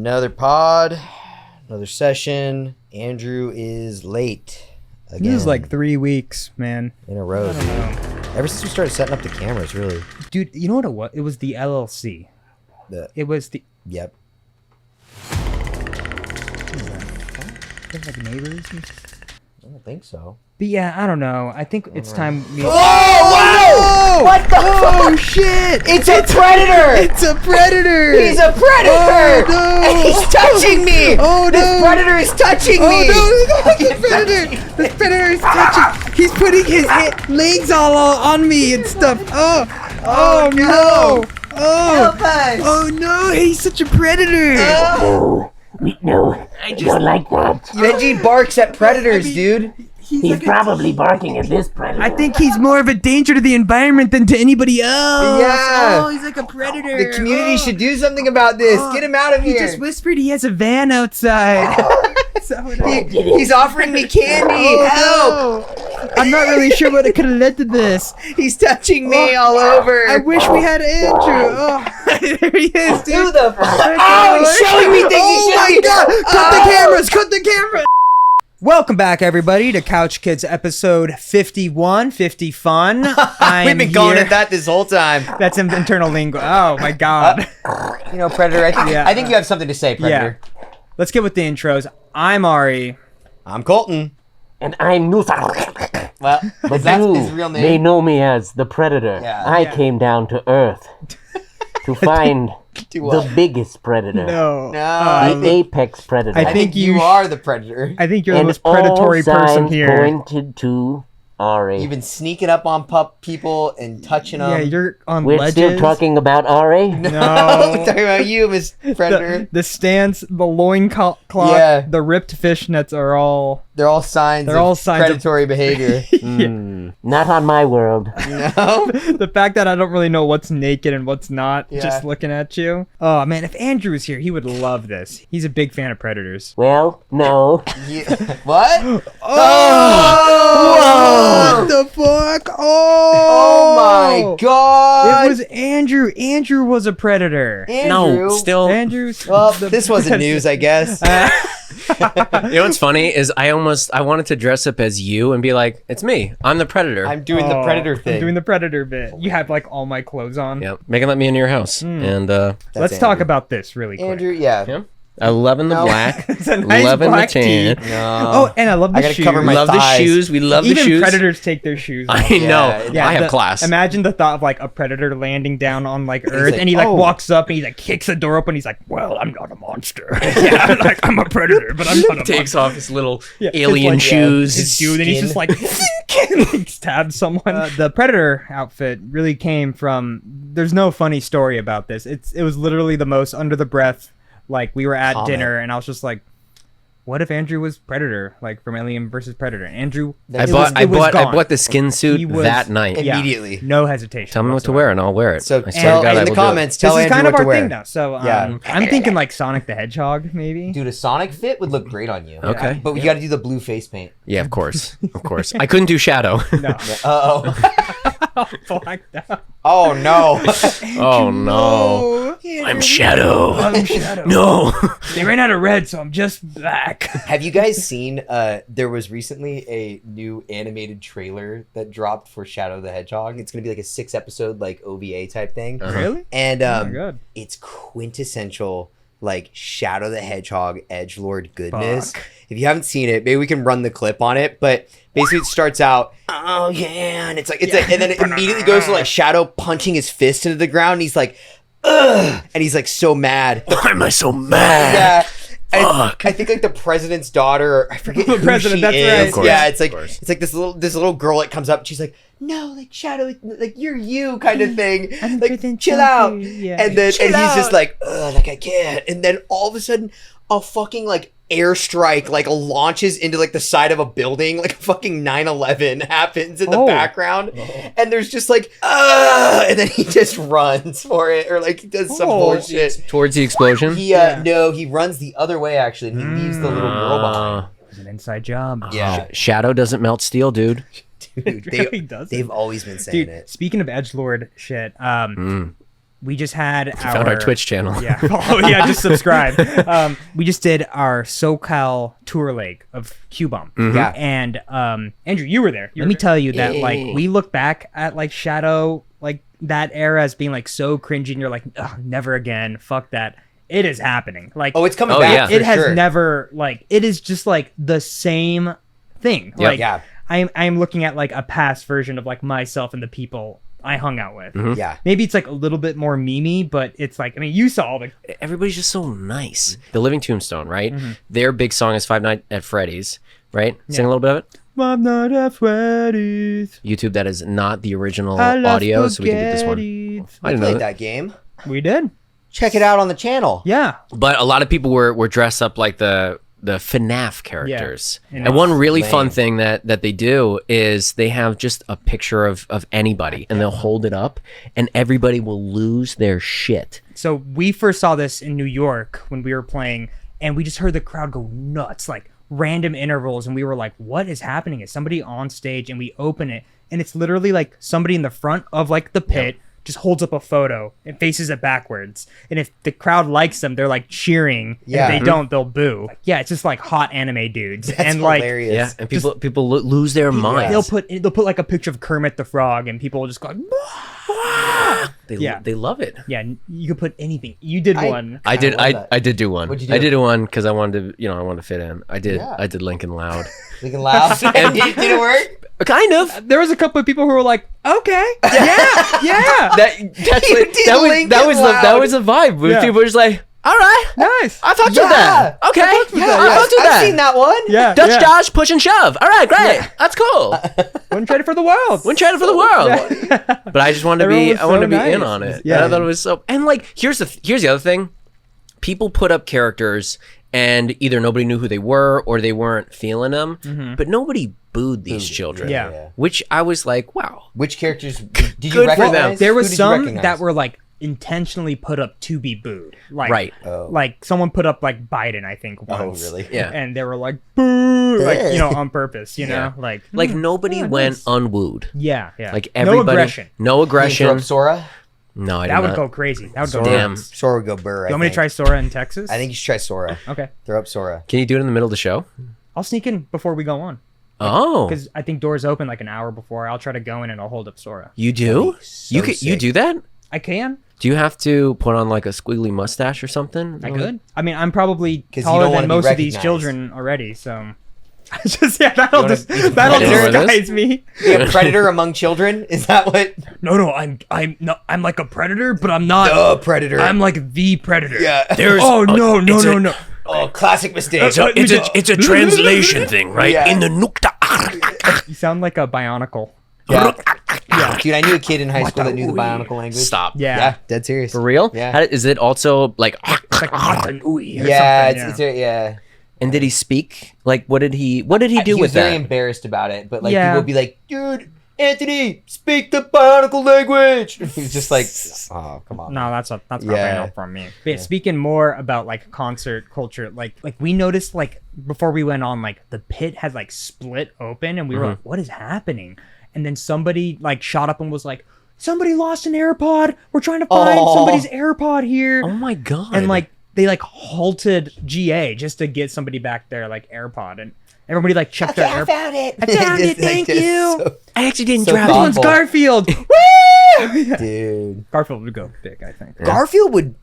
Another pod, another session. Andrew is late again. This is like 3 weeks, man. In a row, dude. Ever since we started setting up the cameras, really. Dude, you know what it was? It was the LLC. It was the... Yep. Like neighbors? I don't think so. But yeah, I don't know. I think it's time... Oh, what the Oh, shit! It's a predator! It's a predator! He's a predator! Oh, no! And he's touching me! Oh, no! This predator is touching me! Oh, no! The predator! The predator is touching... He's putting his legs all on me and stuff. Oh, no! Oh! Help us! Oh, no! He's such a predator! No, I don't like that. Benji barks at predators, dude. He's probably barking at this predator. I think he's more of a danger to the environment than to anybody else. Yeah. Oh, he's like a predator. The community should do something about this. Get him out of He here. just whispered he has a van outside. He's offering me candy. Help! No. I'm not really sure what it could have led to this. He's touching me all over. I wish we had Andrew. Oh, there he is, dude. Who the fuck? Oh, he's showing me things. Oh my god! Cut the cameras! Cut the cameras! Welcome back, everybody, to Couch Kids episode 51, 50 fun. We've been calling it that this whole time. That's an internal lingo. Oh my god. You know, Predator, I think you have something to say, Predator. Yeah. Let's get with the intros. I'm Ari. I'm Colton. And I'm Nusa. Well, But that's you his real name. may know me as the Predator. Yeah. I came down to Earth to find Do what? the biggest predator. No. No, The apex predator. I I think think you you are the Predator. I think you're the and most predatory all person signs here. pointed to Ari. You've been sneaking up on people and touching them. Yeah, you're on We're ledges. still talking about Ari? I'm No. talking about you, Miss Predator. The stance, the loincloth, Yeah. the ripped fishnets are all... They're all signs of predatory behavior. Not on my world. No? The fact that I don't really know what's naked and what's not, Yeah. just looking at you. Oh, man, if Andrew was here, he would love this. He's a big fan of Predators. Well, no. What? What the fuck? Oh my god! It was Andrew. Andrew was a Predator. Andrew. No, still. Andrew's... Well, this wasn't news, I guess. You know what's funny is I wanted to dress up as you and be like, it's me. I'm the Predator. I'm doing the Predator thing. I'm doing the Predator bit. You have like all my clothes on. Yep. Megan let me into your house. And Let's talk about this really quick. Andrew, yeah. yeah. I love in the No. black. It's a nice love in the black tan. tee. No. Oh, and I love the I gotta shoes. cover my Love the thighs. shoes. We love Even the shoes. predators take their shoes off. I know. Yeah, I have the- class. Imagine the thought of like a predator landing down on like Earth, like, and he like "Oh." walks up and he like kicks the door open. He's like, "Well, I'm not a monster. Yeah, like I'm a predator, but I'm not a Takes monster." off his little Yeah, alien his, like, shoes. His dude, and he's just like, like stabs someone. The predator outfit really came from. There's no funny story about this. It was literally the most under the breath. Like we were at Comment. dinner, and I was just like, what if Andrew was Predator, like from Alien versus Predator? Andrew, I it bought was gone. the skin suit He was- that night. Yeah. Immediately. No hesitation. Tell me what to whatsoever. wear and I'll wear it. So I swear tell to God, I in the will do it. comments, tell This is Andrew kind of what our to wear. thing now. So Yeah. I'm thinking like Sonic the Hedgehog, maybe. Dude, a Sonic fit would look great on you. Okay. But you got to do the blue face paint. Yeah, of course. Of course. I couldn't do Shadow. No, Uh-oh. blacked out. Oh, no. Oh, no. I'm Shadow. I'm Shadow. No. They ran out of red, so I'm just black. Have you guys seen, there was recently a new animated trailer that dropped for Shadow the Hedgehog. It's going to be like a 6-episode, like, OVA type thing. Really? And Oh my God. it's quintessential, like, Shadow the Hedgehog edgelord goodness. Fuck. If you haven't seen it, maybe we can run the clip on it. But basically, it starts out, oh yeah, and it's like, and then it immediately goes to like Shadow punching his fist into the ground. And he's like, ugh, and he's like so mad. Why am I so mad? Yeah. And Fuck. I think like the president's daughter, or I forget The who president, she that's is. right. Of course, Yeah, it's like of course. it's like this little girl that comes up and she's like, no, like Shadow, like you're you kind of thing. I'm Like President chill out. Joker, yeah. And then Chill and he's just out. like, ugh, like I can't. And then all of a sudden, a fucking like airstrike like launches into like the side of a building, like a fucking 9/11 happens in the Oh. background, and there's just like, and then he just runs for it, or like he does some Oh. bullshit. Towards the explosion? He Yeah. no, he runs the other way actually, and he leaves the little girl behind. It's an inside job. Yeah, Shadow doesn't melt steel, dude. dude, It really doesn't. they've always been saying Dude, it. speaking of edgelord shit, we just had Found our Twitch channel. Yeah. Oh yeah, just subscribe. We just did our SoCal tour leg of Q-Bump. Yeah. And Andrew, you were there. Let me tell you that like we look back at like Shadow, like that era as being like so cringy, and you're like, ugh, never again. Fuck that. It is happening. Like, Oh, it's coming Oh, back. yeah. for it has sure. never like it is just like the same thing. Like Yeah. I'm looking at like a past version of like myself and the people I hung out with. Yeah. Maybe it's like a little bit more memey, but it's like, I mean, you saw all the Everybody's just so nice. The Living Tombstone, right? Their big song is Five Nights at Freddy's, right? Sing a little bit of it. I'm not at Freddy's. YouTube, that is not the original audio, so we can do this one. I didn't know Played that. that game. We did. Check it out on the channel. Yeah. But a lot of people were dressed up like the FNAF characters. Yeah. And one really Lame. fun thing that they do is they have just a picture of anybody and they'll hold it up and everybody will lose their shit. So we first saw this in New York when we were playing, and we just heard the crowd go nuts, like random intervals, and we were like, what is happening? Is somebody on stage? And we open it, and it's literally like somebody in the front of like the pit just holds up a photo and faces it backwards. And if the crowd likes them, they're like cheering. Yeah. And if they don't, they'll boo. Like, yeah, it's just like hot anime dudes. That's and like hilarious. Yeah, and people lose their minds. they'll put like a picture of Kermit the Frog, and people will just go like, They love it. yeah, you could put anything. You did one. I did. love that. I did do one. What'd you do? I did one because I wanted to. I wanted to fit in. I did. Yeah. I did Lincoln Loud. Lincoln Loud. Did it work? Kind of. There was a couple of people who were like, okay, yeah, That was the vibe. Where Yeah. people were just like, all right, nice. I fucked with that. Okay, I fucked with that. I've seen that one. Yeah, Dutch yeah. Dodge, push and shove. All right, great. That's cool. Wouldn't trade it for the world. Wouldn't trade it for the world. But I just wanted to Everyone be. was I wanted so to be in nice. on it. Yeah. And I thought it was so. And like, here's the other thing. People put up characters, and either nobody knew who they were, or they weren't feeling them. But nobody booed these children. Yeah. Which I was like, wow. Which characters did you Good for them. recognize? There Who was did you some recognize? that were like intentionally put up to be booed. Like, Right. Oh. like someone put up like Biden, I think, Oh, once. really? Yeah. And they were like, boo, like, you know, on purpose, you know? Like, Like nobody went unwooed. yeah, yeah. Like everybody. No aggression. No Can you aggression. throw up Sora? No, I did That would not. go crazy. That would go Damn. nuts. Sora would go burr. You want me to try Sora in Texas? I think you should try Sora. Okay. Throw up Sora. Can you do it in the middle of the show? I'll sneak in before we go on. Oh, Because I think doors open like an hour before. I'll try to go in and I'll hold up Sora. you do? so You sick. do that? I can. Do you have to put on like a squiggly mustache or something? I could. I mean, I'm probably 'Cause you taller don't wanna than be most of these recognized. children already, so just that'll wanna just be that'll predator? disguise me. Be a predator among children? Is that what? No, I'm like a predator, but I'm not. The predator. I'm like the predator. Yeah. Oh no. Oh, classic mistake. It's a translation thing, right? Yeah. In the nukta. You sound like a bionicle. Yeah. Dude, I knew a kid in high school that knew the bionicle language. Stop. Yeah. Yeah, dead serious. For real? Yeah. Is it also like? It's like Matanui or Yeah, something, yeah. And did he speak? Like, what did he do He was with very that? embarrassed about it, but like Yeah. people would be like, dude, Anthony, speak the bionicle language. He's just like, oh, come on. No, that's probably Yeah. not from me. But speaking more about like concert culture, like we noticed like before we went on, like the pit had like split open, and we were like, "What is happening?" And then somebody like shot up and was like, "Somebody lost an AirPod. We're trying to find Aw. somebody's AirPod here." Oh my god! And like they like halted GA just to get somebody back there like AirPod, and everybody like checked their AirPod. found it. I found it, thank you. I actually didn't So drop thoughtful. it. One's Garfield. Woo! Dude. Garfield would go big, I think. Garfield would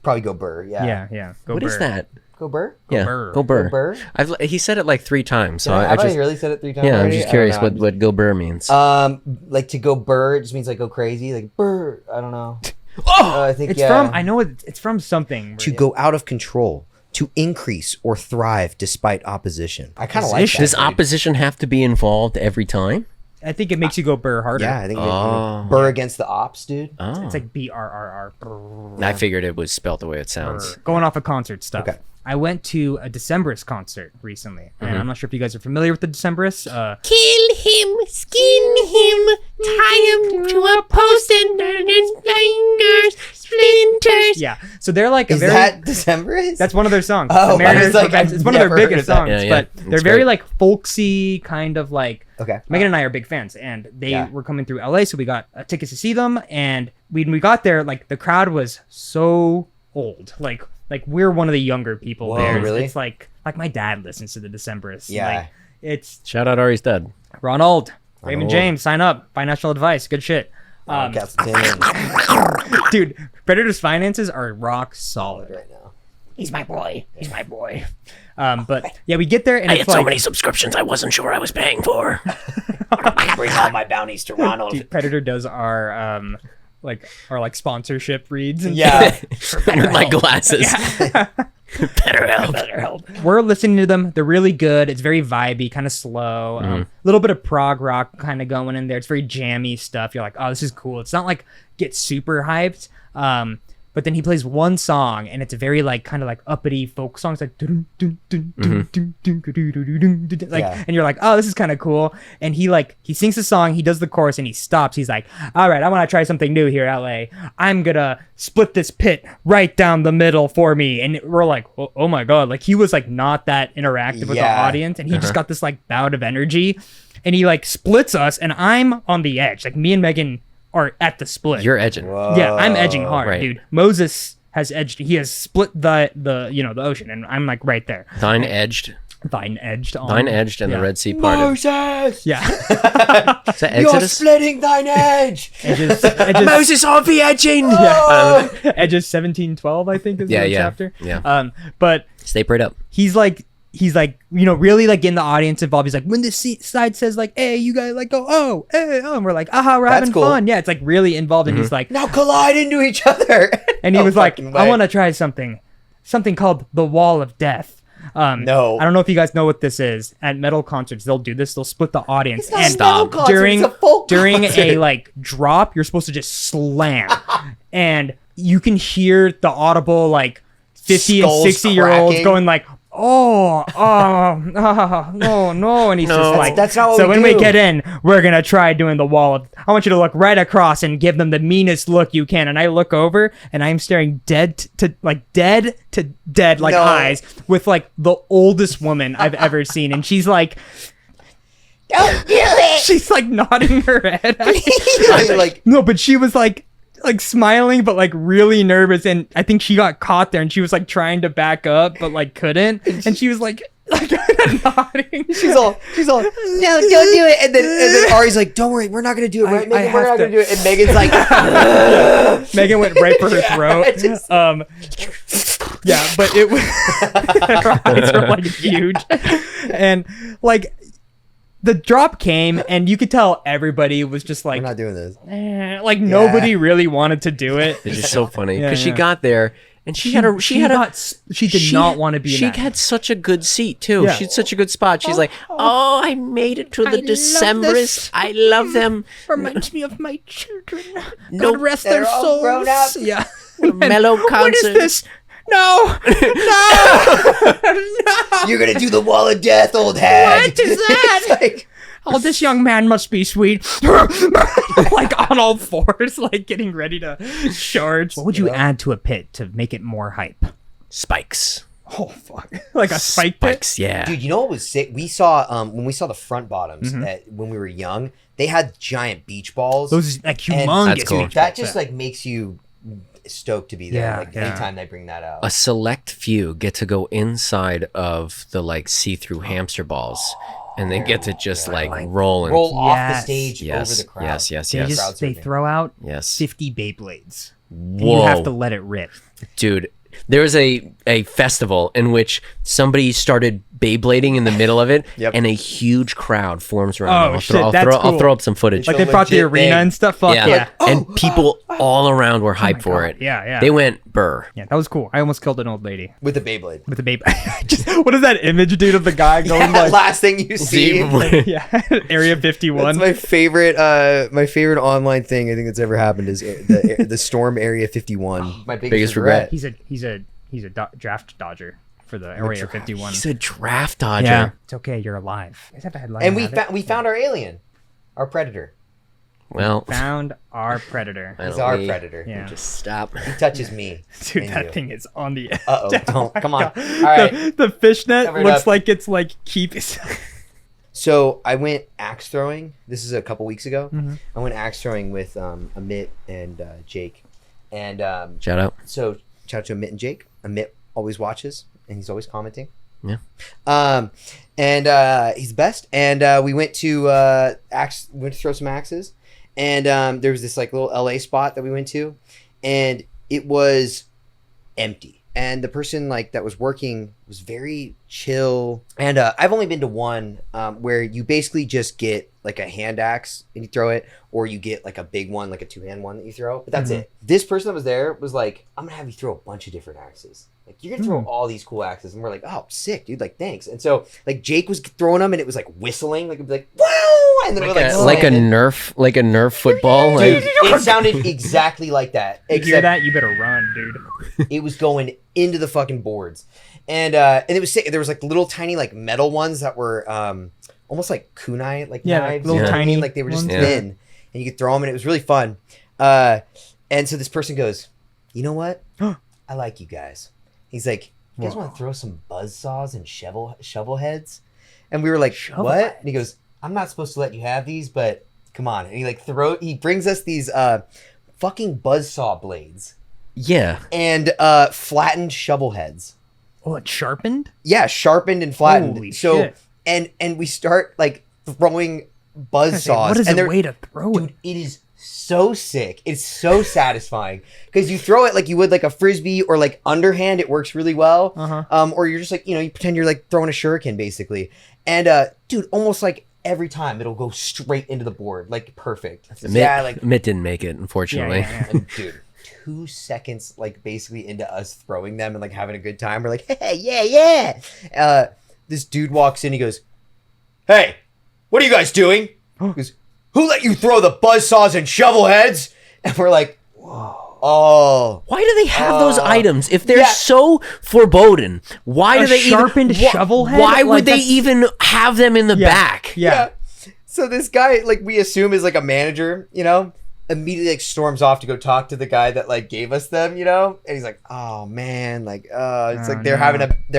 probably go burr. Yeah. Yeah. Go What is Bird. that? Go burr? Yeah, Burr. go burr. Burr? He said it like 3 times, so I I thought just he really said it 3 times. yeah, I'm already. just I curious don't know. what go burr means. Like to go burr, it just means like go crazy. Like burr. I don't know. I think It's yeah. from I know it's from something. To go out of control, to increase or thrive despite opposition. I kind of like that. Does dude. opposition have to be involved every time? I think it makes you go burr harder. Yeah, I think Oh. burr against the ops, dude. Oh, It's like BRRR. I figured it was spelled the way it sounds. Going off of concert stuff. Okay. I went to a Decemberist concert recently, and I'm not sure if you guys are familiar with the Decemberists. Kill him, skin him, tie him to a post and burn his fingers, splinters, Yeah. So they're like Is that Decemberists? that's one of their songs. Oh, The Mariners I was like, Prevents- I've it's one of their never heard biggest of that. songs, Yeah, yeah. but It's they're very great. like folksy, kind of like. Okay. Megan and I are big fans, and they Yeah. were coming through LA, so we got tickets to see them. And when we got there, like the crowd was so old, like we're one of the younger people Whoa, there. really? It's like my dad listens to the Decemberists. Yeah. Like, it's Shout out Ari's dad. Ronald, Raymond Ronald. James, sign up, financial advice, good shit. Castle Tanner Dude, Predator's finances are rock solid. right now. He's my boy. He's my boy. But yeah, we get there and I it's had so like, many subscriptions I wasn't sure I was paying for. Bring all my bounties to Ronald. dude, Predator does our sponsorship reads. And Yeah. With my glasses. Better help. We're listening to them. They're really good. It's very vibey, kind of slow. A little bit of prog rock kind of going in there. It's very jammy stuff. You're like, oh, this is cool. It's not like get super hyped. But then he plays one song, and it's a very like kind of like uppity folk song. It's like dun, dun, dun, dun, dun, dun, dun, dun, dun, dun, dun, like, Yeah. and you're like, oh, this is kind of cool. And he sings the song, he does the chorus, and he stops. He's like, all right, I want to try something new here, LA. I'm gonna split this pit right down the middle for me. And we're like, oh my god, like he was like not that interactive with the Yeah. audience, and he just got this like bout of energy, and he like splits us, and I'm on the edge. Like me and Megan are at the split. You're edging. Yeah, I'm edging hard, Right. dude. Moses has edged. He has split the ocean, and I'm like right there. Thine edged. Thine edged on. Thine edged and Yeah. the Red Sea parted. Moses! Yeah. Is that You're Exodus? splitting thine edge! edges. Moses on the edging! Yeah. Edges 17:12, I think is Yeah, the yeah, chapter. yeah. But Stay prayed up. he's like really like in the audience involved. He's like, when this side says like, hey, you guys like go, oh, hey, oh, and we're like, aha, we're That's having cool. fun. Yeah, it's like really involved, and he's like, Now collide into each other! and he No was like, fucking I way. want to try something called the Wall of Death. No. I don't know if you guys know what this is. At metal concerts, they'll do this. They'll split the audience. It's not and a metal concert, during it's a folk during concert. a like drop, you're supposed to just slam, and you can hear the audible like 50 Skulls and 60-year-olds cracking. going like, no, and he's No. just like, That's not what so we when we do." get in, we're gonna try doing the wall of. I want you to look right across and give them the meanest look you can. And I look over and I'm staring dead to dead like No. eyes with like the oldest woman I've ever seen, and she's like, Don't do it! she's like nodding her head. At me. like, No, but she was like smiling, but like really nervous, and I think she got caught there, and she was like trying to back up, but like couldn't, and she was like nodding. she's all, no, don't do it. And then Ari's like, don't worry, we're not gonna do it, right? I Megan, we're have not to- gonna do it. And Megan's like, Megan went right for her throat. just- Yeah, but it was her eyes were like huge, and like the drop came, and you could tell everybody was just like, we're not doing this. like nobody really wanted to do it. It's just so funny Yeah, because she yeah. got there and she did not want to be. She in that. had such a good seat too. Yeah. She had such a good spot. She's like, oh, I made it to the love Decemberists. this. I love them. Reminds me of my children. No, God rest they're their all souls. grown up. Yeah. Mellow What is concert. this? No, no. You're gonna do the wall of death, old hag. What is that? It's like, Oh, this young man must be sweet. Like on all fours, like getting ready to charge. What would you add to a pit to make it more hype? Spikes. Oh fuck! Like a spike pit. Spikes. Yeah. dude, you know what was sick? We saw when we saw the front bottoms Mm-hmm. when we were young, they had giant beach balls. Those like And humongous. That's cool. beach that balls, just yeah. like makes you stoked to be there. Yeah, like yeah. anytime they bring that out. A select few get to go inside of the like see-through hamster balls, and they get to just like roll and Roll off the Yes. stage Yes, over the crowd. yes, yes, They yes. just Crowd they surfing. throw out Yes. 50 Beyblades. And Whoa. you have to let it rip. Dude, there was a festival in which somebody started Beyblading in the middle of it, Yep. and a huge crowd forms around. Oh, them. shit, that's I'll cool. throw up some footage. Like they brought the legit arena thing. and stuff. Fuck yeah, yeah. and people all around were hyped for God. it. Yeah, yeah. They went burr. Yeah, that was cool. I almost killed an old lady With the Beyblade. with a baby. Just what is that image, dude, of the guy going like, Last thing you see. yeah, Area 51. That's my favorite. My favorite online thing I think that's ever happened is the Storm Area 51. My Biggest regret. He's a draft dodger for the Area 51. He's a draft dodger. Yeah, it's okay. You're alive. You guys have a headline. And we found our alien, our predator. Well, Found our predator. why He's don't our we predator. Yeah. Just stop. He touches me. Dude, and that you. thing is on the edge. Uh-oh, don't. Come on. God. All right. The fishnet Cover it looks up. like it's like keep. So I went axe throwing. This is a couple weeks ago. Mm-hmm. I went axe throwing with Amit and Jake. And Shout out. so shout out to Amit and Jake. Amit always watches and he's always commenting. Yeah. And he's the best. And we went to throw some axes. And there was this like little LA spot that we went to, and it was empty. And the person like that was working was very chill. And I've only been to one where you basically just get like a hand axe and you throw it, or you get like a big one, like a 2-hand one that you throw. But that's it. This person that was there was like, I'm gonna have you throw a bunch of different axes. Like you're gonna throw all these cool axes, and we're like, oh, sick, dude! Like, thanks. And so, like, Jake was throwing them, and it was like whistling, like it'd be like, wow, and then it would Like a slam it. Nerf football. Dude, Like, it sounded exactly like that. You hear Except that? You better run, dude. it was going into the fucking boards, and it was sick. There was like little tiny like metal ones that were almost like kunai like Yeah, like knives, little you know what I tiny mean? Like they were just ones. Yeah. thin, and you could throw them, and it was really fun. And so this person goes, you know what? I like you guys. He's like, you guys want to throw some buzz saws and shovel heads? And we were like, Shovel what? heads? And he goes, I'm not supposed to let you have these, but come on. And he brings us these fucking buzzsaw blades yeah. and flattened shovel heads. Oh, it's sharpened. Yeah, sharpened and flattened. Holy so shit. and we start like throwing buzz saws. What is and a they're- way to throw Dude, it? it is so sick. It's so satisfying because you throw it like you would like a frisbee, or like underhand. It works really well. Or you're just like, you pretend you're like throwing a shuriken basically. And dude, almost like every time it'll go straight into the board, like perfect. Mitt didn't make it, unfortunately. Yeah. And dude, 2 seconds like basically into us throwing them and like having a good time, we're like, hey, yeah. This dude walks in, he goes, hey, what are you guys doing? He goes, who let you throw the buzzsaws and shovel heads? And we're like, whoa. Oh. Why do they have those items if they're yeah. so foreboding? Why A do they sharpened even shovel head? Why Like, would they that's- even have them in the back? Yeah. So this guy, like we assume is like a manager, immediately like storms off to go talk to the guy that like gave us them, and he's like, oh man, like it's like they're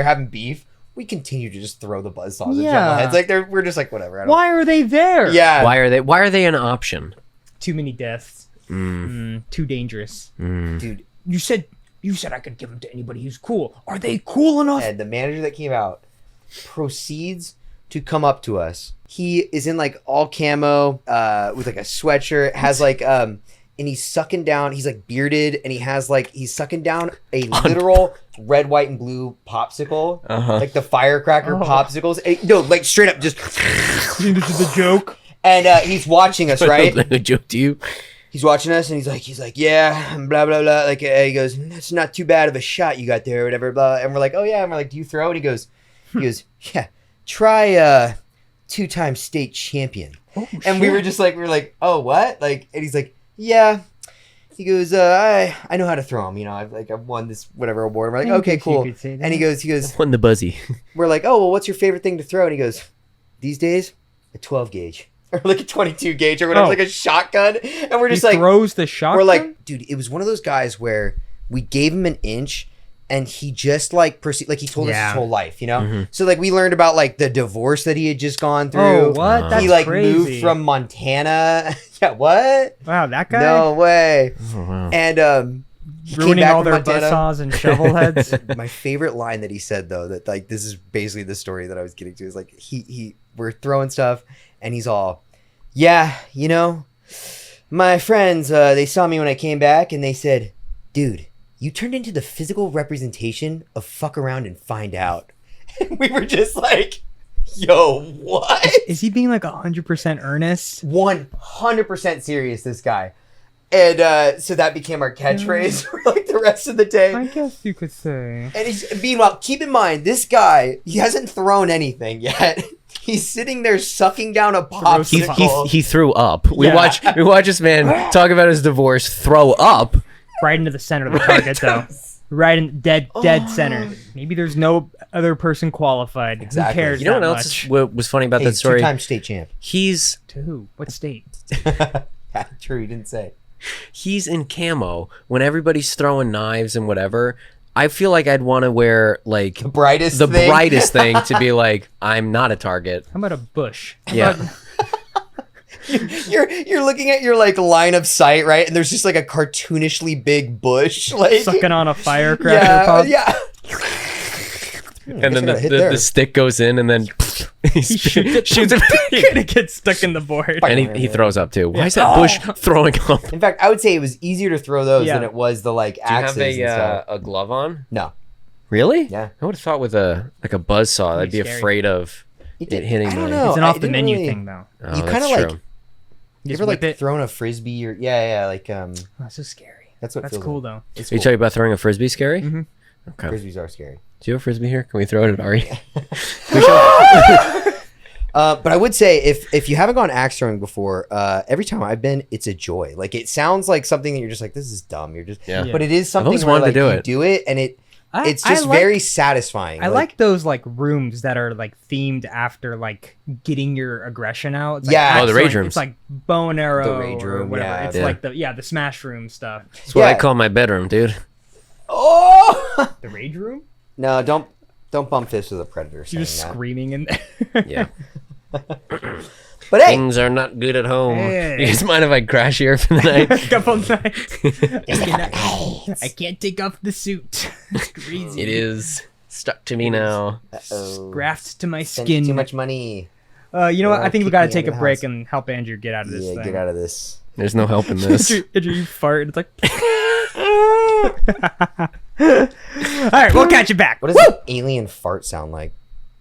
having beef. We continue to just throw the buzzsaws and shovel Yeah. heads. Like we're just like, whatever. I don't Why are they there? Yeah. Why are they an option? Too many deaths. Too dangerous. Dude. You said I could give them to anybody who's cool. Are they cool enough? And the manager that came out proceeds to come up to us. He is in like all camo, with like a sweatshirt, has like and he's sucking down, he's like bearded, and he's sucking down a literal red, white, and blue popsicle. Like the firecracker popsicles. And, no, like straight up just This is a joke. and he's watching us, right? Like a joke to you? He's watching us, and he's like, yeah, and blah blah blah. Like he goes, that's not too bad of a shot you got there, or whatever. Blah. And we're like, oh yeah. And we're like, do you throw? And he goes, yeah. Try 2-time state champion. And we were like, oh what? Like, and he's like, yeah. He goes, I know how to throw them. I've won this whatever award. We're like, I okay, guess you cool. could say that. And he goes, Won the buzzy. we're like, oh well, what's your favorite thing to throw? And he goes, these days, a 12 gauge or like a 22 gauge or whatever, Oh. like a shotgun. And we're He just like, throws the shotgun. we're like, dude, it was one of those guys where we gave him an inch and he just like like he told us Yeah. his whole life, So like we learned about like the divorce that he had just gone through. Oh, what? That's he like crazy. moved from Montana. Yeah, what? Wow, that guy No way. Oh, wow. And he came ruining back all from their Montana. buzzsaws and shovel heads. My favorite line that he said though, that like this is basically the story that I was getting to, is like he we're throwing stuff and he's all, yeah, my friends, they saw me when I came back and they said, dude, you turned into the physical representation of fuck around and find out. And we were just like, yo, what? Is he being like 100% earnest? 100% serious, this guy. And so that became our catchphrase for like the rest of the day. I guess you could say. And meanwhile, keep in mind, this guy, he hasn't thrown anything yet. He's sitting there sucking down a popsicle. He threw up. We Yeah. watch this man talk about his divorce, throw up. Right into the center of the target, though. Right in dead center. Maybe there's no other person qualified. Exactly. Who cares? You know what that else much? was funny about Hey, that story? two-time state champ. He's To who? What state? Yeah, true. He didn't say. He's in camo when everybody's throwing knives and whatever. I feel like I'd want to wear like The brightest the thing. brightest thing to be like, I'm not a target. How about a bush? How Yeah. about- You're looking at your like line of sight, right? And there's just like a cartoonishly big bush, like sucking on a firecracker pop. yeah. And then gotta hit there. the stick goes in and then he shoots it. Gonna get stuck in the board. And he throws up too. Why is that bush throwing up? In fact, I would say it was easier to throw those Yeah. than it was the like axes and stuff. a glove on? No, Really? Yeah. I would have thought with a buzz saw, I'd be scary. afraid of it it hitting I don't my. know. It's an I off the didn't menu really- thing though. Oh, You that's kind of like. true. You Just ever like whip it. thrown a frisbee or yeah, like Oh, that's so scary. That's what That's feels cool like. though. It's Are you cool. talking about throwing a frisbee scary? Mm-hmm. Okay. Frisbees are scary. Do you have a frisbee here? Can we throw it at Ari? But I would say if you haven't gone axe throwing before, every time I've been, it's a joy. Like it sounds like something that you're just like, this is dumb. You're just, Yeah. but it is something always where wanted to like do you it. do it, and it's I just like- very satisfying. I like those like rooms that are like themed after like getting your aggression out. It's like Yeah. axe Oh, the rage throwing. rooms. It's like bow and arrow The rage or room, whatever. yeah. It's Yeah. like the smash room stuff. That's what I Yeah. call my bedroom, dude. Oh The rage room? no! Don't bump fists with a predator. You're Saying just that. screaming in there. Yeah. But hey, Things are not good at home. Hey. You guys mind if I crash here for the night? Couple nights. I can't take off the suit. It's crazy. It is stuck to me now. uh-oh. Graft to my Spent skin. too much money. You know what? I think we Kick gotta me take out a of the break house. and help Andrew get out of this Yeah, thing. get out of this. There's no help in this. Andrew, you fart and it's like. All right, we'll catch you back. What does an alien fart sound like?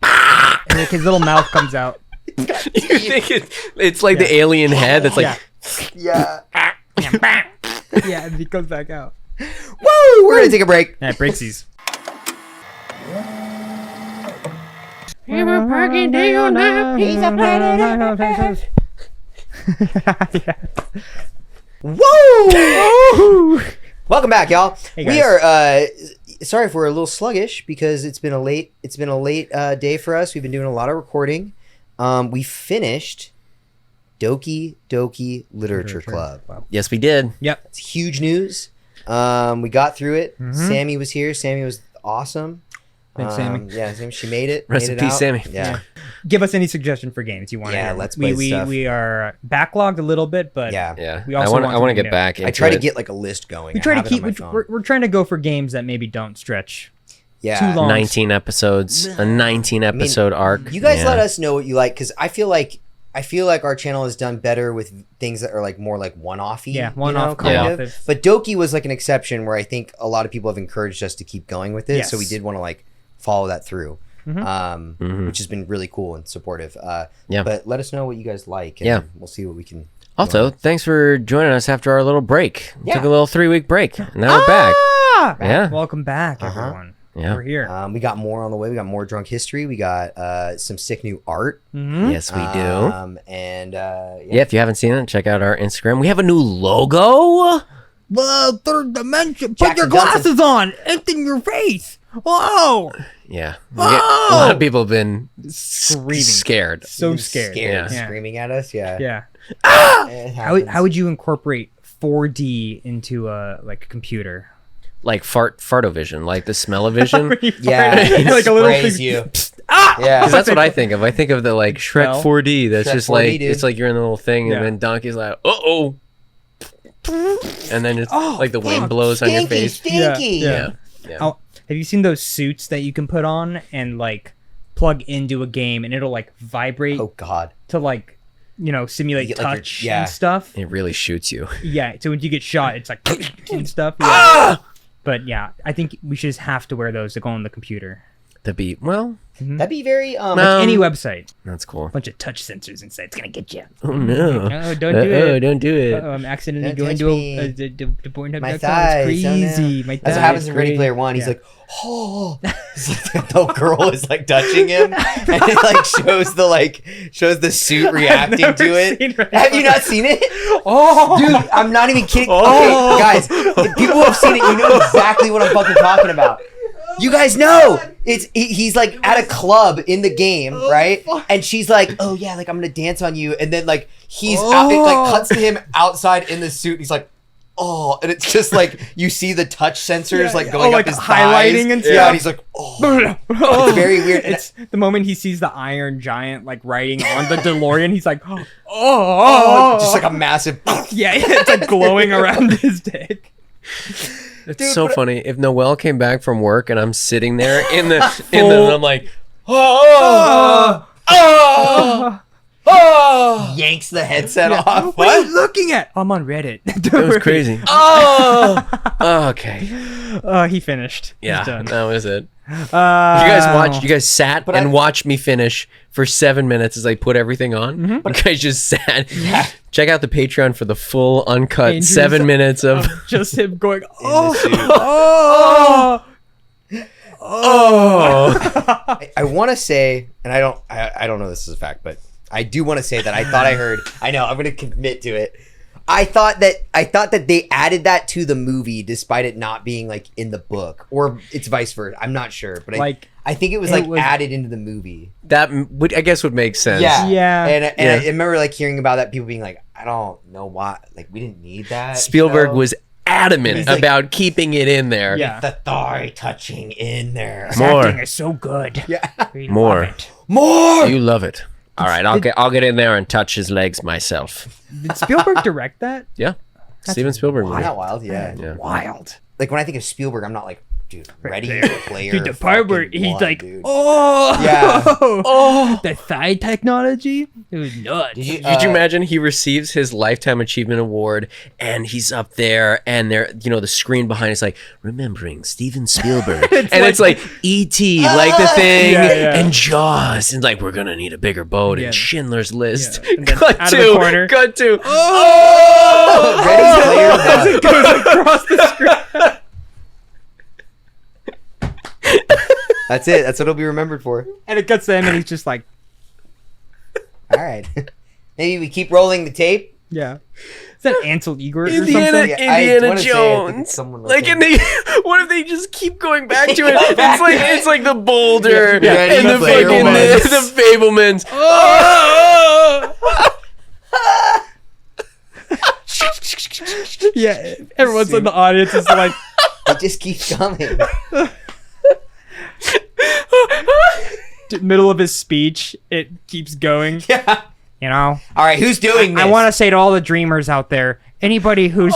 And like his little mouth comes out. You think it's like the alien head that's like, Yeah. Yeah. Yeah, and he comes back out. Woo! We're gonna take a break. Yeah, breaksies. Whoa! Welcome back, y'all. Hey, we guys. are sorry if we're a little sluggish because it's been a late day for us. We've been doing a lot of recording. We finished Doki Doki Literature Club. Wow. yes, we did. Yep. It's huge news. We got through it. Mhm. Sammy was here. Sammy was awesome. Thanks, Sammy. Yeah, she made it. Rest made in it peace, out. Sammy. Yeah. Give us any suggestion for games you want to Yeah, hear. let's play we stuff. we are backlogged a little bit, but Yeah. Yeah. We also I want want to something get new. back into I try to it. get like a list going. we I try to have it on keep. my phone. We're trying to go for games that maybe don't stretch yeah. too long. 19 episodes, a 19 episode arc. You guys Yeah. let us know what you like because I feel like our channel has done better with things that are like more like one-offy. Yeah, one-off, kind co-op. of. But Doki was like an exception where I think a lot of people have encouraged us to keep going with it. So we Yes. did want to like follow that through, Mhm. which has been really cool and supportive. Yeah. But let us know what you guys like. And Yeah. We'll see what we can. Also, thanks for joining us after our little break. We Yeah. Took a little 3-week break. And now we're back. Ah! Yeah. Welcome back, Uh-huh. everyone. Yeah. We're here. We got more on the way. We got more drunk history. We got some sick new art. Mhm. Yes, we do. And Yeah, if you haven't seen it, check out our Instagram. We have a new logo. Whoa, third dimension. Put Jackson your glasses on. It's in your face. Whoa. Yeah. A lot of people have been Screaming. scared. So scared. Yeah. Screaming at us. Yeah. Yeah. It How happens. would you incorporate 4D into a computer? Like fartovision, like the smell-o-vision. Yeah, it Like a little sprays thing- you. Ah! Yeah. Because that's what I think of. I think of the like Shrek Smell? 4D. That's Shrek just 4D, like dude. it's like you're in the little thing, Yeah. and then Donkey's like, "Uh-oh," and then it's like the wind blows on your Stinky, face. stinky. Yeah. Yeah. Oh, have you seen those suits that you can put on and like plug into a game and it'll like vibrate Oh God. to like simulate You get, like, your- touch yeah. and stuff? It really shoots you. Yeah. So when you get shot, it's like and stuff. Yeah. Ah! But yeah, I think we should just have to wear those to go on the computer. The beat. Well, That'd be very No. Any website, that's cool. bunch of touch sensors inside. It's gonna get you. Oh no! No, don't do it. Don't do it. I'm accidentally Don't going touch to me. the Pornhub.com. my It's thighs. crazy. Oh, My no. That's what thighs. happens in Ready Crazy. Player One. He's Yeah. like, oh, it's like the girl is like touching him, and it like shows the suit reacting never to it. seen Ready Have you not seen it? Oh, Dude, I'm not even kidding. Oh. Okay, guys, if people have seen it, you know exactly what I'm fucking talking about. You guys know he's like at a club in the game, right? And she's like, "Oh yeah, like I'm gonna dance on you," and then like he's out, it like cuts to him outside in the suit. And he's like, "Oh," and it's just like you see the touch sensors like going like up his highlighting thighs. and stuff. Yeah, and he's like, "Oh." It's very weird. And It's the moment he sees the Iron Giant like riding on the DeLorean. He's like, oh, just like a massive. yeah, it's like glowing around his dick. It's so funny. If Noelle came back from work and I'm sitting there in the and I'm like, oh, yanks the headset off. What are you looking at? I'm on Reddit. it was crazy. Oh, okay. He finished. Yeah, He's done. that was it. You guys sat and watched me finish for 7 minutes as I put everything on. You guys just sat. Check out the Patreon for the full uncut Andrew's- 7 minutes of just him going, I want to say, and I don't know if this is a fact, but I do want to say that I thought I heard. I know I'm going to commit to it. I thought that they added that to the movie despite it not being like in the book, or it's vice versa. I'm not sure, but I think it was added into the movie. that. I guess would make sense. Yeah. And I remember like hearing about that, people being like, I don't know why, like we didn't need that. Spielberg show. was adamant He's like- about keeping it in there. Yeah. the thigh touching in there. More. acting is so good. Yeah. We More. love it. More. You love it. All right, I'll get in there and touch his legs myself. Did Spielberg direct that? Yeah, Steven Spielberg. movie. Not wild, yeah. Yeah. Wild. Like when I think of Spielberg, I'm not like, dude, Ready Player. Dude, the part where fucking he's one, like, dude. oh, Yeah. oh, the thigh technology, it was nuts. Did you, Could you imagine he receives his Lifetime Achievement Award and he's up there and there, the screen behind is like, remembering Steven Spielberg. It's like E.T., like the thing, Yeah. and Jaws. And like, we're going to need a bigger boat Yeah. and Schindler's List. Yeah. And then Cut out of the corner. Cut to. Ready Player One. goes across the screen. That's it. That's what it'll be remembered for. And it cuts to him and he's just like, All right. Maybe we keep rolling the tape. yeah. Is that Ansel Elgort or Indiana, something? Yeah, I Indiana wanna say, I think it's Jones. someone Like, like and they, what if they just keep going back to it? It's like the boulder Yeah, and the the fucking Fablemans. the Fablemans. Oh! Yeah. Everyone's in the audience is like, It just keeps coming. middle of his speech, it keeps going. Yeah. You know, All right. Who's doing this? I want to say to all the dreamers out there, anybody who's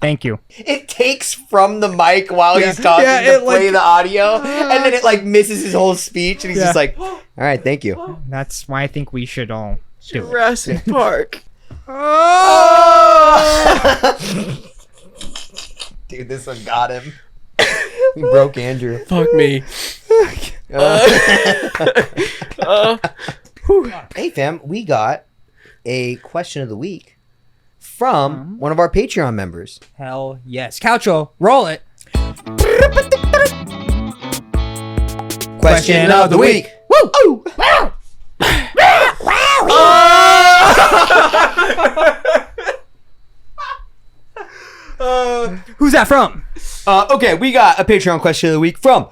thank you. It takes from the mic while he's talking Yeah, to it, play like- the audio, and then it like misses his whole speech, and he's Yeah. just like, "All right, thank you." That's why I think we should all do it. Jurassic Park. Dude, this one got him. We broke Andrew. Fuck me. Hey, fam, we got a question of the week from one of our Patreon members. Hell yes. Coucho, roll it. Question of the week. Woo! Who's that from? Okay, we got a Patreon question of the week from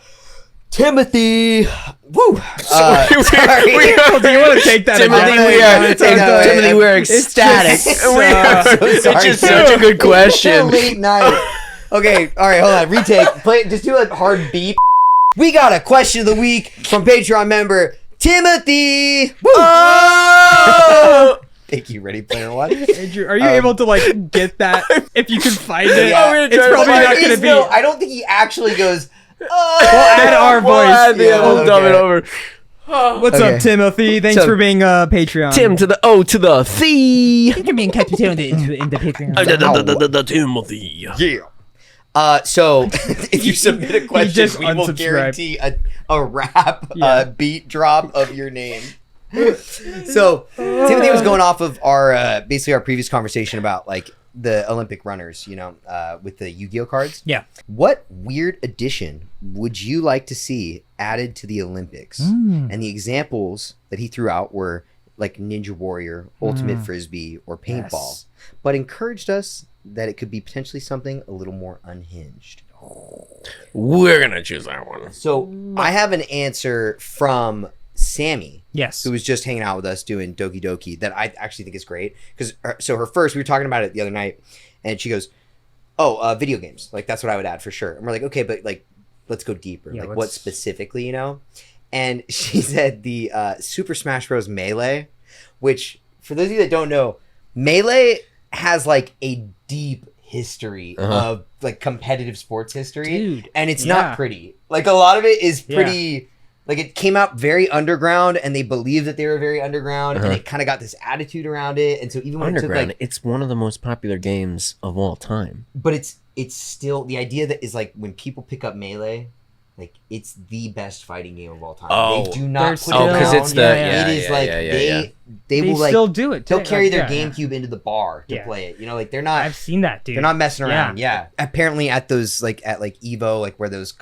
Timothy. Woo. Sorry. Do you want to take that Timothy, again? Timothy, we're It's ecstatic. just It's sorry, just Tim. such a good It's a question. late night. Okay, all right, hold on. Retake. Play. Just do a hard beep. We got a question of the week from Patreon member Timothy. Woo. Thank you. Ready, Player One. Andrew, are you able to like get that if you can find it? Yeah. I'm gonna It's try to probably find not it. going to be. No, I don't think he actually goes. We'll add our We'll add voice. the- Yeah, we'll dub it okay. over. What's Okay. up, Timothy? Thanks So- for being a Patreon. Tim to the O to the C. Thanks for being kept in the Patreon. Timothy. Yeah. So if you submit a question, just we will unsubscribed. guarantee a rap Yeah. beat drop of your name. So Timothy was going off of our basically our previous conversation about like the Olympic runners, with the Yu-Gi-Oh cards. Yeah. What weird addition would you like to see added to the Olympics? And the examples that he threw out were like Ninja Warrior, Ultimate Frisbee, or paintball, Yes. but encouraged us that it could be potentially something a little more unhinged. We're gonna choose that one. So I have an answer from Sammy, Yes. who was just hanging out with us doing Doki Doki, that I actually think is great. Because her first, we were talking about it the other night, and she goes, "Oh, video games. Like that's what I would add for sure." And we're like, "Okay, but like, let's go deeper. Yeah, like, what specifically, you know?" And she said the Super Smash Bros. Melee, which for those of you that don't know, Melee has like a deep history of like competitive sports history, Dude, and it's yeah. not pretty. Like a lot of it is pretty. Like it came out very underground, and they believed that they were very underground, and it kind of got this attitude around it. And so even when Underground, it took like, it's one of the most popular games of all time. but it's still the idea that is like when people pick up Melee, like it's the best fighting game of all time. Oh. They do not put Still- it because down. it's the Yeah, It is yeah, like yeah, yeah, they yeah. they will like still do it. they'll too. carry their Like, yeah, GameCube into the bar to Yeah. play it. You know, like they're not I've seen that, dude. they're not messing Yeah. around. Yeah. Apparently at those like at like Evo, like where those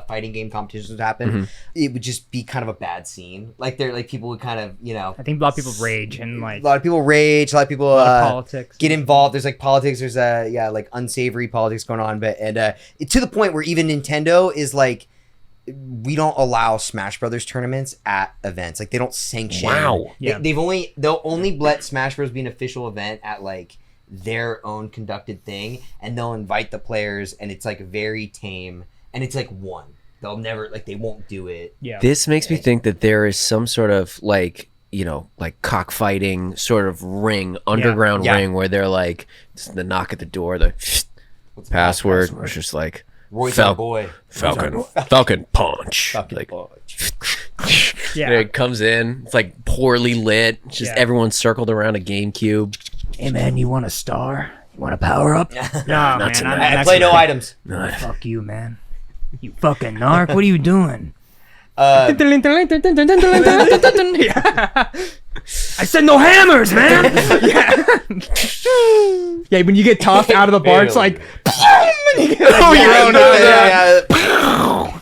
fighting game competitions happen, it would just be kind of a bad scene. Like they're like people would kind of, you know, I think a lot of people rage and like a lot of people rage, a lot of people a lot of politics. get involved. There's like politics, there's like unsavory politics going on, but to the point where even Nintendo is like, we don't allow Smash Brothers tournaments at events. Like they don't sanction. Wow. Yeah. They'll only let Smash Bros be an official event at like their own conducted thing, and they'll invite the players, and it's like very tame, and it's like one. They'll never like they won't do it. Yeah. This makes me think that there is some sort of like, you know, like cockfighting sort of ring, underground Yeah. ring, where they're like, just the knock at the door, the What's the password, it's just like Roy's our boy. Falcon punch. Like, Yeah. and it comes in, it's like poorly lit, it's just Yeah. everyone's circled around a GameCube. Hey man, you want a star? You want to power up? No, man. I play no items. Fuck you, man. You fucking narc. What are you doing? Uh, I said no hammers, man. Yeah, when you get tossed out of the bar, it's like, oh, yeah.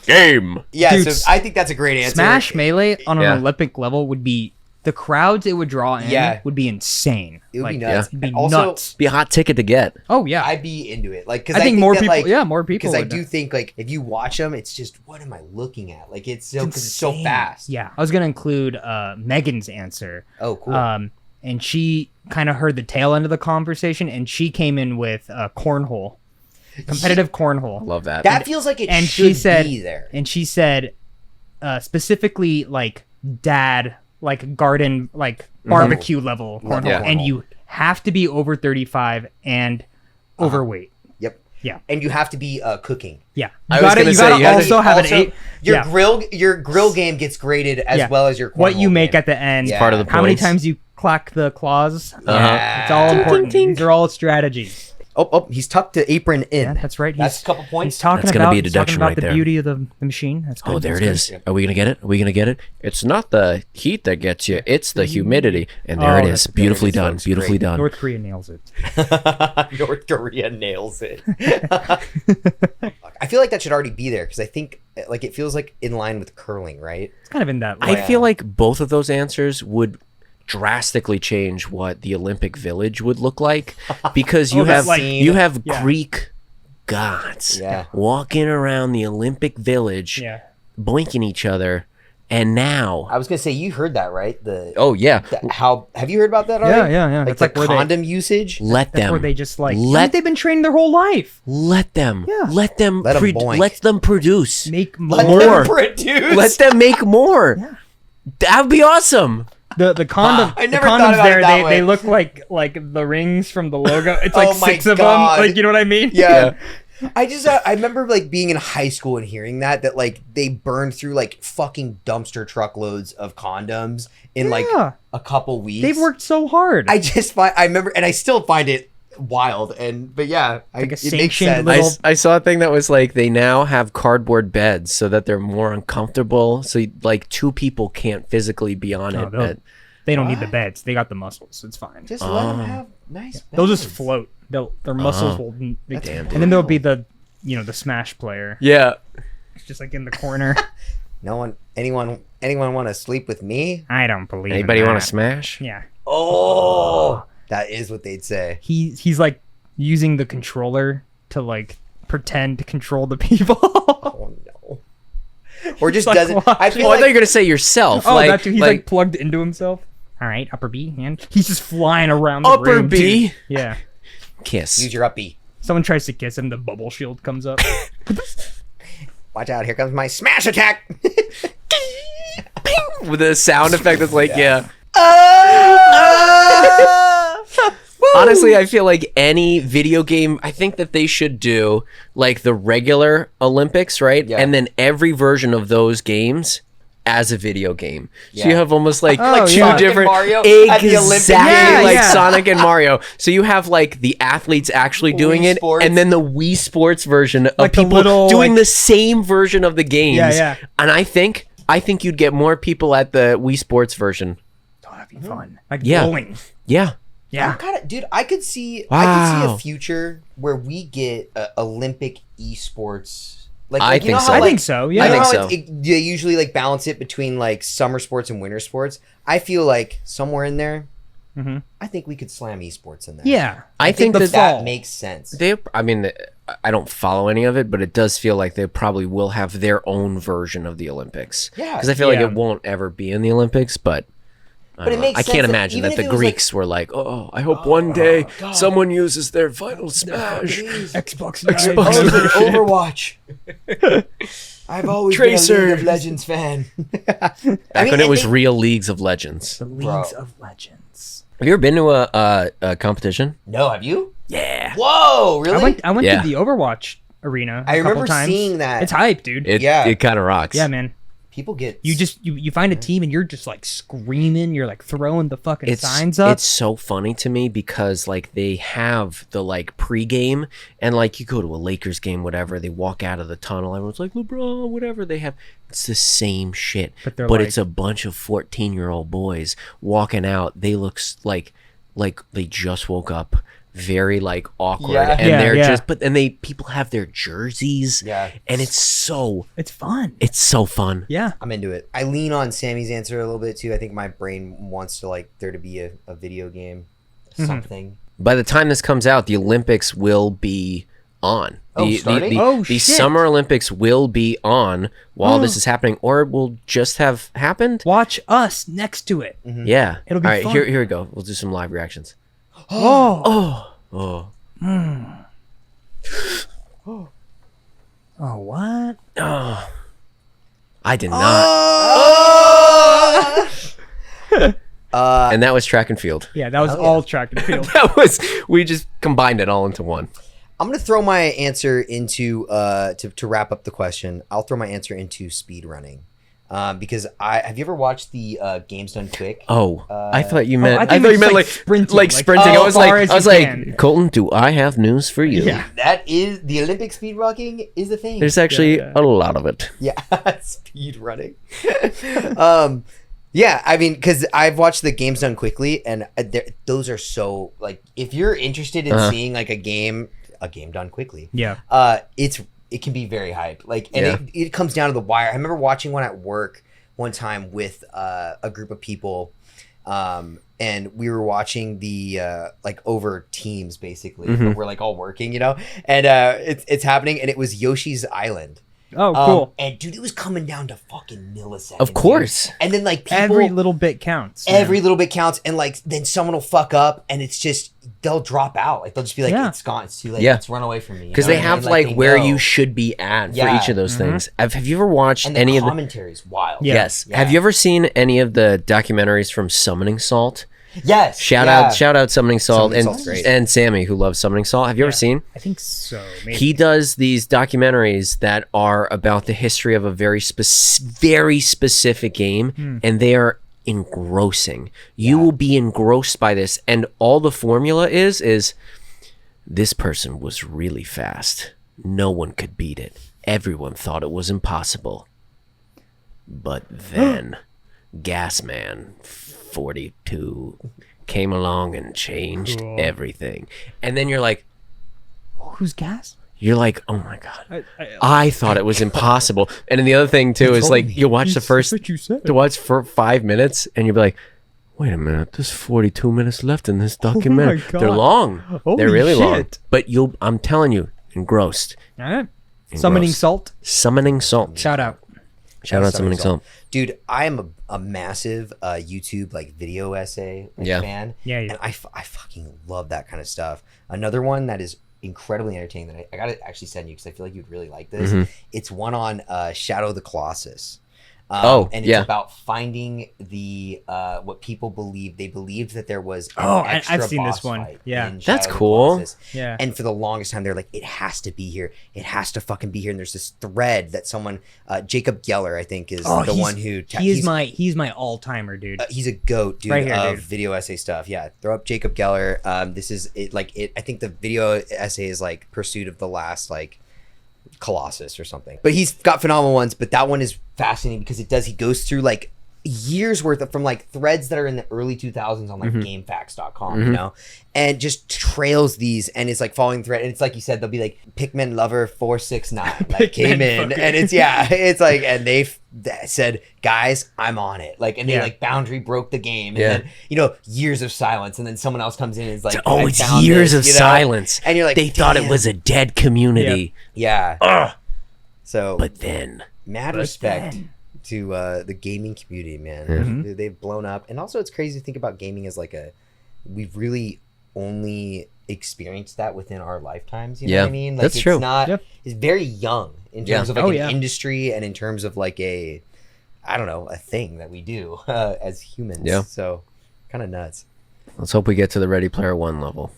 Game. Yeah, Dude, so I think that's a great answer. Smash Melee on Yeah. an Olympic level would be the crowds it would draw in Yeah. would be insane. It would like, be nuts. It'd be And also, nuts. Be a hot ticket to get. Oh yeah, I'd be into it. Like, cause I think more that, people. Like, Yeah, more people. because I would. do think like if you watch them, it's just what am I looking at? Like it's so because it's so insane. fast. Yeah, I was gonna include Megan's answer. Oh, cool. And she kind of heard the tail end of the conversation, and she came in with cornhole, competitive cornhole. Love that. that feels like it and should she said, be there. and she said, specifically like dad, like garden, like barbecue level cornhole, Yeah. and you have to be over 35 and overweight. Yep. Yeah. And you have to be cooking. Yeah, I was gonna you say, gotta you had to- also have an Also, eight. Your Yeah. your grill game gets graded as Yeah. well as your What you cornhole make game. at the end, Yeah. Part of the how many points. times you clack the claws. Yeah. It's all Ting, important. These are all strategies. Oh, he's tucked the apron in. Yeah, that's right. That's He's, a couple points. he's talking That's gonna about, be a he's talking deduction about right the there. beauty of the machine. That's good. Oh, there it That's is. Are we gonna get it? Are we gonna get it? It's not the heat that gets you; it's the humidity. And there Oh, it is. that's- Beautifully there it is, done. folks. Beautifully Great. good. done. North Korea nails it. North Korea nails it. I feel like that should already be there because I think like it feels like in line with curling, right? It's kind of in that. I line. feel like both of those answers would drastically change what the Olympic Village would look like because you Oh, that's have like- you have Yeah. Greek gods Yeah. walking around the Olympic Village, Yeah. boinking each other, and now I was gonna say you heard that right? oh yeah, How have you heard about that Yeah, already? yeah, yeah. Like That's the like where they- condom usage. let That's them where they just like let- they've been trained their whole life. let them Yeah. let them Let 'em boink. let them produce Make Let more. them produce. let them make more. That would be awesome. The condom. I never the thought condoms about there. it that They way. look like the rings from the logo. It's like Oh my 6 of God. them. Like you know what I mean? Yeah. I just I remember like being in high school and hearing that like they burned through like fucking dumpster truckloads of condoms in like Yeah. a couple weeks. They've worked so hard. I just find I remember and I still find it wild but yeah, Like a it makes sanctioned sense. little- I saw a thing that was like they now have cardboard beds so that they're more uncomfortable. So like two people can't physically be on Oh, it. they'll- they don't need the What? beds. They got the muscles. It's fine. Just let them have nice. They'll just beds. float. Their muscles will. Damn, and then there'll be the the Smash player. Yeah. It's just like in the corner. Anyone want to sleep with me? I don't believe. Anybody in want that. to smash? Yeah. Oh, that is what they'd say. He's like using the controller to like pretend to control the people. Oh no. Or just Like, doesn't. I feel Oh, I thought you were like gonna say yourself. Oh, like, that too. He's like plugged into himself. All right, upper B, and he's just flying around the Upper room, B? dude. Yeah. kiss. use your up B. Someone tries to kiss him, the bubble shield comes up. Watch out! Here comes my smash attack. With a sound effect that's like, yeah. Honestly, I feel like any video game, I think that they should do like the regular Olympics, right? Yeah. And then every version of those games as a video game. So you Yeah. have almost like Oh, two yeah. Sonic and different Mario at the Olympics. exactly Yeah, like yeah. Sonic and Mario. So you have like the athletes actually doing Wii it, Sports. and then the Wii Sports version of Like the people little, doing like- the same version of the games. Yeah, yeah. And I think you'd get more people at the Wii Sports version. Oh, that'd be fun. Like Yeah. bowling. Yeah. Yeah. Kind of, dude. I could see Wow. a future where we get Olympic esports. Like, I you think know so. how, I like, think so. you know I Yeah. think how so. they usually like balance it between like summer sports and winter sports. I feel like somewhere in there, Mhm. I think we could slam esports in there. Yeah. I think the that fall. makes sense. I mean, I don't follow any of it, but it does feel like they probably will have their own version of the Olympics. Yeah. Because I feel like Yeah. it won't ever be in the Olympics, but. But it makes I sense can't that imagine even that if the it was, Greeks were like, "Oh, I hope one day God. someone uses their final smash." Xbox Xbox Live. Live. Overwatch. I've always Tracer. been a League of Legends fan. Back when it was real Leagues of Legends. The Leagues of Legends. Have you ever been to a competition? No, have you? Yeah. Whoa, really? I went Yeah. to the Overwatch arena. I a couple remember times. seeing that. It's hype, dude. It Yeah. kind of rocks. Yeah, man. People get You find a team and you're just like screaming. You're like throwing the fucking It's signs up. It's so funny to me because like they have the like pregame and like you go to a Lakers game, whatever, they walk out of the tunnel, everyone's like LeBron, whatever. They have it's the same shit, But they're but like- it's a bunch of 14-year-old boys walking out. They look like they just woke up, very like awkward, Yeah. and Yeah, they're yeah. just. But then people have their jerseys, Yeah. and it's so it's fun. Yeah. I'm into it. I lean on Sammy's answer a little bit too. I think my brain wants to like there to be a video game, something. By the time this comes out, the Olympics will be on. Starting? Oh, the shit. Summer Olympics will be on while this is happening, or it will just have happened. Watch us next to it. Yeah. It'll be All right, fun. here we go. We'll do some live reactions. Oh. Oh. Oh, what? I did not. And that was track and field. Yeah, that was all track and field. We just combined it all into one. I'm gonna throw my answer into to wrap up the question. I'll throw my answer into speed running. Because have you ever watched the Games Done Quick? Oh, I thought you meant. I I, think thought it's you meant like like sprinting, like like, sprinting. as I was far like, as you can. Colton, do I have news for you? Yeah. That is the Olympic speed walking is the thing. There's actually Yeah. a lot of it. Yeah, speed running. Yeah, I mean, because I've watched the Games Done Quickly, and those are so like if you're interested in seeing like a game done quickly, Yeah. it can be very hype. Like, and Yeah. it comes down to the wire. I remember watching one at work one time with a group of people, and we were watching the like over teams basically. But we're like all working, you know, and it's happening, and it was Yoshi's Island. Oh, cool. And dude, it was coming down to fucking milliseconds. Of course. dude. And then like people, Every little bit counts. every little bit counts, and like then someone will fuck up, and it's just they'll drop out. Like they'll just be like, Yeah. "It's gone. It's too late. Yeah. Let's run away from me." You Because know they what I have mean? like they where know. you should be at for Yeah. each of those things. Have you ever watched And the any of the? commentary is wild. Yeah. Yes. Yeah. Have you ever seen any of the documentaries from Summoning Salt? Yes. Shout yeah. out Summoning Salt Summoning Salt's great. and Sammy who loves Summoning Salt. Have you ever seen? I think so. Maybe. He does these documentaries that are about the history of a very specific game, and they are engrossing. You will be engrossed by this, and all the formula is this person was really fast. No one could beat it. Everyone thought it was impossible. But then Gasman 42 came along and changed Cool. everything. And then you're like, Who's gas? oh my god, I thought it was impossible. And then the other thing too is like you watch the first What you said. to watch for 5 minutes and you'll be like, wait a minute, there's 42 minutes left in this documentary. God. They're long. Holy They're really long. shit. But I'm telling you, engrossed. All right. Summoning Engrossed. Salt. Summoning Salt. Shout out. Shout out Summoning Salt. Dude, I am a massive YouTube like video essay Yeah. fan. Yeah. And I fucking love that kind of stuff. Another one that is incredibly entertaining that I gotta actually send you because I feel like you'd really like this. Mm-hmm. It's one on Shadow of the Colossus. And it's yeah. about finding the what people believe. They believed that there was an Oh, extra I've seen this boss one. fight Yeah. in Shadow That's of the cool. Colossus. Yeah. And for the longest time, they're like, it has to be here. It has to fucking be here. And there's this thread that someone, Jacob Geller, I think, is the one who. He's my all timer, dude. He's a goat, dude, Right here, of dude. video essay stuff. Yeah, throw up Jacob Geller. This is it. Like it. I think the video essay is like Pursuit of the Last like Colossus or something. But he's got phenomenal ones. But that one is fascinating because he goes through like years worth of from like threads that are in the early 2000s on like GameFAQs.com, you know, and just trails these and it's like following thread. And it's like you said, they'll be like Pikmin Lover 469 like came in fucker. and it's like, and they said, guys, I'm on it. Like, and they like Boundary broke the game. And Yeah. then, years of silence. And then someone else comes in and is like, Oh, I it's found years this, of silence. And you're like, they thought it damn. was a dead community. Yeah. So But then, mad respect to the gaming community, man. Mm-hmm. They've blown up. And also it's crazy to think about gaming as like we've really only experienced that within our lifetimes, you know what I mean? Like that's it's true. not Yep. it's very young in terms of like Oh, an yeah. industry and in terms of like a thing that we do as humans. Yeah. So kind of nuts. let's hope we get to the Ready Player One level.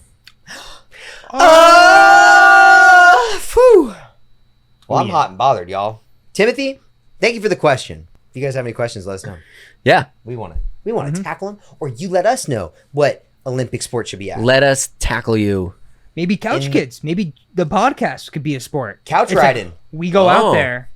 Phew. Well, I'm yeah. hot and bothered, y'all. Timothy, thank you for the question. If you guys have any questions, let us know. Yeah. We want to tackle them, or you let us know what Olympic sport should be at. Let us tackle you. Maybe Couch Kids. Maybe the podcast could be a sport. Couch It's like riding. we go Oh. out there.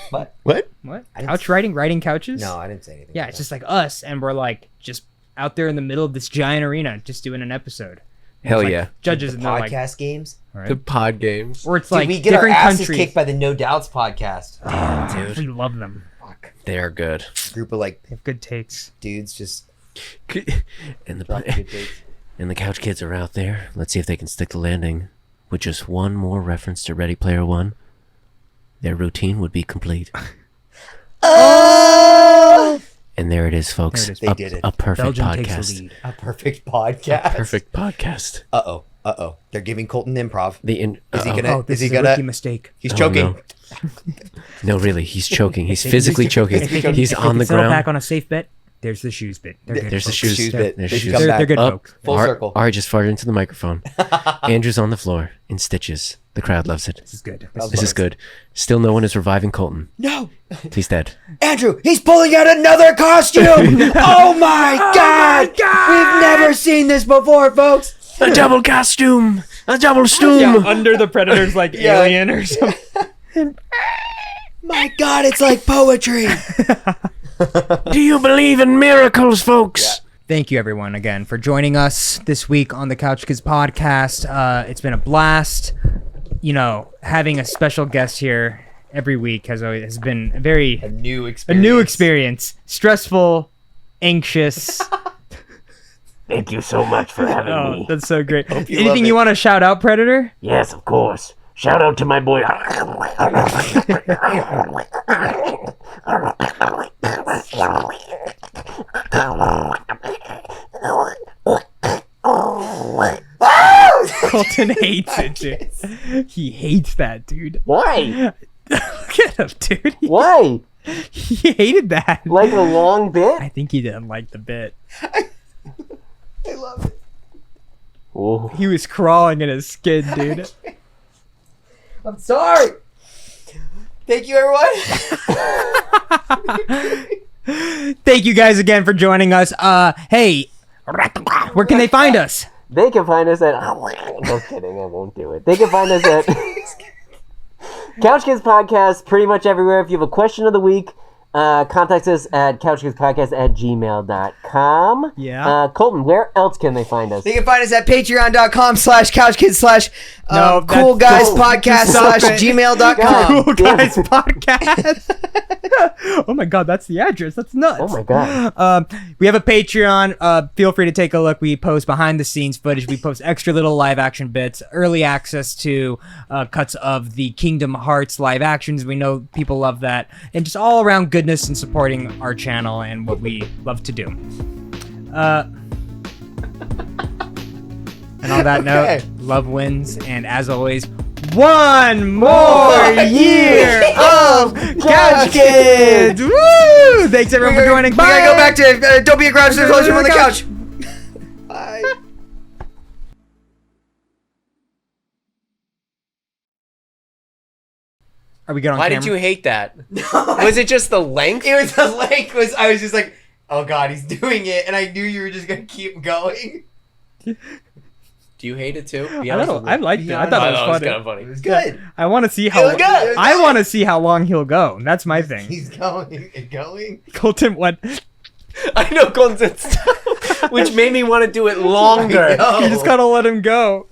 What? What? What? didn't Couch riding couches? No, I didn't say anything. Yeah, about it's just like us, and we're like just out there in the middle of this giant arena, just doing an episode. And Hell it's like yeah. Judges that. and they're like, Podcast games. all right. The pod games. Or it's Dude, like we get our different asses countries. kicked by the No Doubts podcast. We love them. They are good. Group of like They have good takes. dudes just And dropping the good takes. and the couch kids are out there. Let's see if they can stick the landing with just one more reference to Ready Player One. Their routine would be complete. And there it is, folks. There it is. They did it. A perfect Belgium takes the podcast. lead. A perfect podcast. Perfect podcast. Uh-oh. They're giving Colton improv. Is Is he gonna? Oh, this is he is a gonna? rookie mistake. He's choking. No. No, really, he's choking. He's physically choking. If they can- He's if they on can the settle back ground. on a safe bet. There's the shoes bit. They're good, There's the folks. shoes. bit. There's They the should shoes. come back. They're good, Up. folks. Full circle. Ari just farted into the microphone. Andrew's on the floor in stitches. The crowd loves it. This is good. This is good. Still, no one is reviving Colton. No, He's dead. Andrew, he's pulling out another costume. Oh my god! We've never seen this before, folks. A double costume. A double Yeah, stoom. under the predator's like Yeah. alien or something. My god, it's like poetry. Do you believe in miracles, folks? Thank you, everyone, again for joining us this week on the Couch Kids podcast. It's been a blast. You know, having a special guest here every week has been A new a experience. new experience. Stressful, anxious. Thank you so much for having Oh, me. that's so great. you love Anything it. you want to shout out, Predator? Yes, of course. Shout out to my boy. Colton hates it, dude. He hates that, dude. Why? Look at him, dude. Why? He hated that. Like a long bit? I think he didn't like the bit. I love it. Oh. He was crawling in his skin, dude. I'm sorry. Thank you, everyone. Thank you guys again for joining us. Hey, where can they find us? They can find us at. No kidding, I won't do it. They can find us at Couch Kids Podcast pretty much everywhere. If you have a question of the week, Contact us at couchkidspodcast@gmail.com. Yeah. Colton, where else can they find us? They can find us at patreon.com/couchkids/ No, cool guys that's- podcast stop it. /gmail.com. Cool Guys Podcast. Oh my god, that's the address. That's nuts. Oh my god. We have a Patreon. Feel free to take a look. We post behind the scenes footage. We post extra little live action bits, early access to cuts of the Kingdom Hearts live actions. We know people love that, and just all around goodness and supporting our channel and what we love to do. And on that Okay. note, love wins, and as always, one more year of Couch Kids! Woo! Thanks everyone for joining. We Bye! gotta go back to don't be a grouch, there's always room on the couch. Bye. Are we good on Why camera? did you hate that? Was it just the length? It was the length was I was just like, oh god, he's doing it, and I knew you were just gonna keep going. Do you hate it too? Be I honest don't with know. me. I liked it. I Yeah, thought I it was thought it was funny. kind of funny. It was good. I want to see It how. was good. It was I good. want to see how long he'll go. That's my thing. He's going and going. Colton, what? I know consent style, which made me want to do it longer. I know. You just gotta let him go.